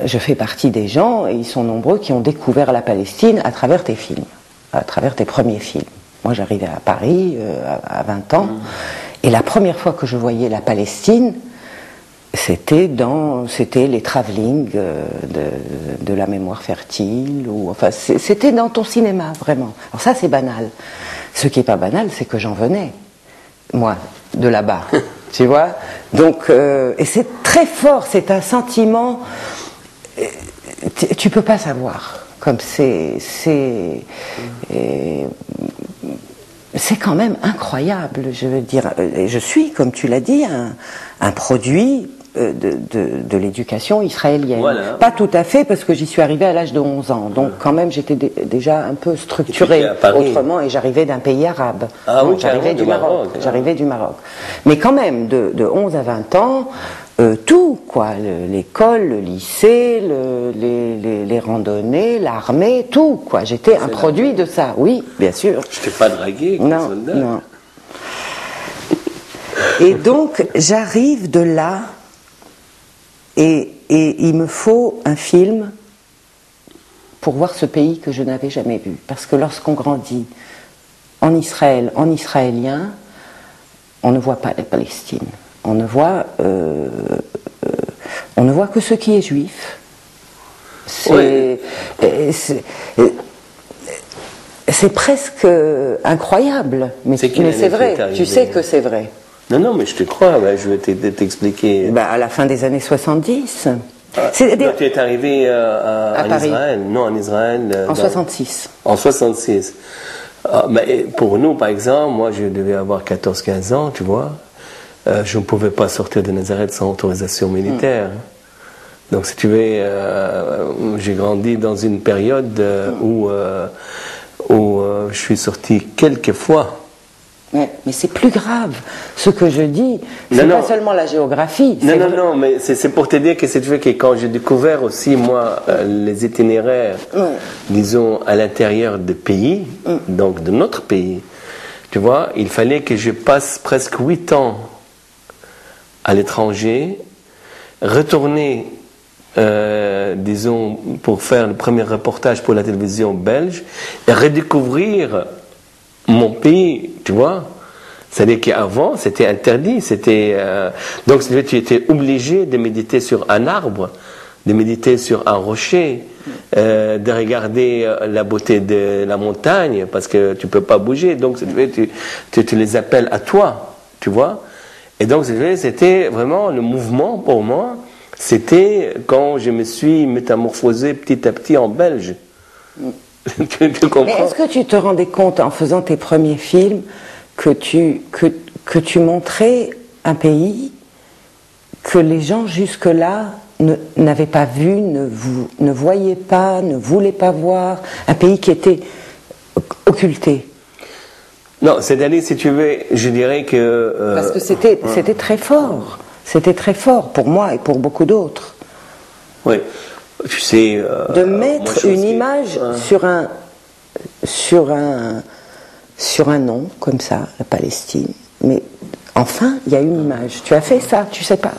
je fais partie des gens, et ils sont nombreux, qui ont découvert la Palestine à travers tes films, à travers tes premiers films. Moi, j'arrivais à Paris à 20 ans, et la première fois que je voyais la Palestine, c'était les travelling de la mémoire fertile, ou enfin c'était dans ton cinéma vraiment. Alors ça c'est banal. Ce qui est pas banal, c'est que j'en venais, moi, de là-bas, tu vois. Donc et c'est très fort, c'est un sentiment. Tu peux pas savoir, comme c'est quand même incroyable, je veux dire. Je suis, comme tu l'as dit, un produit de l'éducation israélienne. Voilà. Pas tout à fait, parce que j'y suis arrivée à l'âge de 11 ans. Donc quand même, j'étais déjà un peu structurée autrement, et j'arrivais d'un pays arabe. Ah oui, j'arrivais du Maroc. J'arrivais du Maroc. Mais quand même, de 11 à 20 ans, tout, quoi. L'école, le lycée, les randonnées, l'armée, tout, quoi. J'étais un produit de ça, oui, bien sûr. Je t'ai pas dragué comme soldat. Non. Et donc, j'arrive de là, et il me faut un film pour voir ce pays que je n'avais jamais vu. Parce que lorsqu'on grandit en Israël, en israélien, on ne voit pas la Palestine. On ne voit que ce qui est juif. C'est presque incroyable, mais c'est vrai. Tu sais que c'est vrai. Non, mais je te crois, je vais t'expliquer. À la fin des années 70. Tu es arrivé en Paris. Israël? Non, en Israël. En 66. En 66. Mais pour nous, par exemple, moi je devais avoir 14-15 ans, tu vois. Je ne pouvais pas sortir de Nazareth sans autorisation militaire. Donc si tu veux, j'ai grandi dans une période où je suis sorti quelques fois. Mais c'est plus grave. Ce que je dis, c'est pas seulement la géographie. Non, mais c'est pour te dire que c'est vrai que quand j'ai découvert aussi, moi, les itinéraires, disons, à l'intérieur des pays, donc de notre pays, tu vois, il fallait que je passe presque 8 ans à l'étranger, retourner, disons, pour faire le premier reportage pour la télévision belge, et redécouvrir mon pays, tu vois. C'est-à-dire qu'avant, c'était interdit. Donc, tu étais obligé de méditer sur un arbre, de méditer sur un rocher, de regarder la beauté de la montagne, parce que tu ne peux pas bouger. Donc, tu les appelles à toi, tu vois. Et donc, c'était vraiment le mouvement pour moi. C'était quand je me suis métamorphosé petit à petit en Belge. Tu comprends? Mais est-ce que tu te rendais compte, en faisant tes premiers films, que tu montrais un pays que les gens jusque-là n'avaient pas vu, ne voyaient pas, ne voulaient pas voir, un pays qui était occulté? Non, c'est-à-dire, si tu veux, je dirais que... Parce que c'était très fort. C'était très fort pour moi et pour beaucoup d'autres. Oui. Tu sais, de mettre une image sur un nom comme ça, la Palestine. Mais enfin, il y a une image. Tu as fait ça, tu sais pas.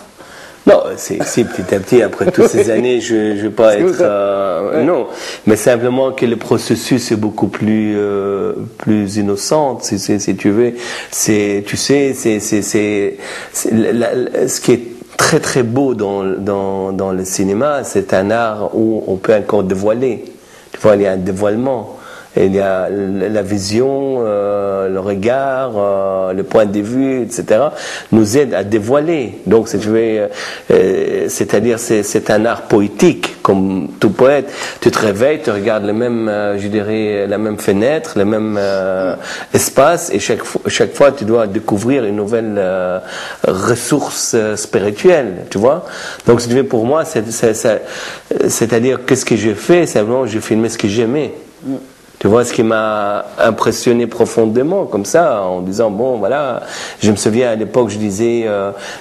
Non, c'est petit à petit, après toutes ces années, je ne vais pas être... Non, mais simplement que le processus est beaucoup plus innocent, si tu veux. Ce qui est très très beau dans le cinéma, c'est un art où on peut encore dévoiler. Tu vois, il y a un dévoilement. Il y a la vision, le regard, le point de vue, etc. nous aide à dévoiler. Donc, c'est-à-dire, c'est un art poétique, comme tout poète. Tu te réveilles, tu regardes la même fenêtre, le même espace, et chaque fois, tu dois découvrir une nouvelle ressource spirituelle, tu vois. Donc, si tu veux, pour moi, c'est-à-dire, qu'est-ce que j'ai fait? Simplement, j'ai filmé ce que j'aimais. Tu vois, ce qui m'a impressionné profondément, comme ça, en disant, bon, voilà, je me souviens à l'époque, je disais,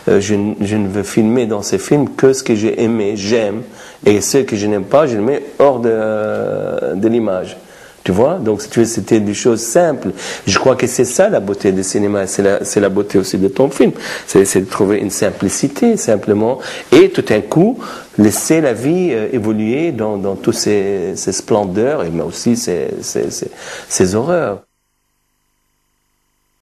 je ne veux filmer dans ces films que ce que j'ai aimé, j'aime, et ce que je n'aime pas, je le mets hors de l'image. Tu vois, donc si tu veux, c'était des choses simples. Je crois que c'est ça la beauté du cinéma, c'est la beauté aussi de ton film. C'est de trouver une simplicité simplement, et tout d'un coup laisser la vie évoluer dans toutes ses splendeurs, mais aussi ses horreurs.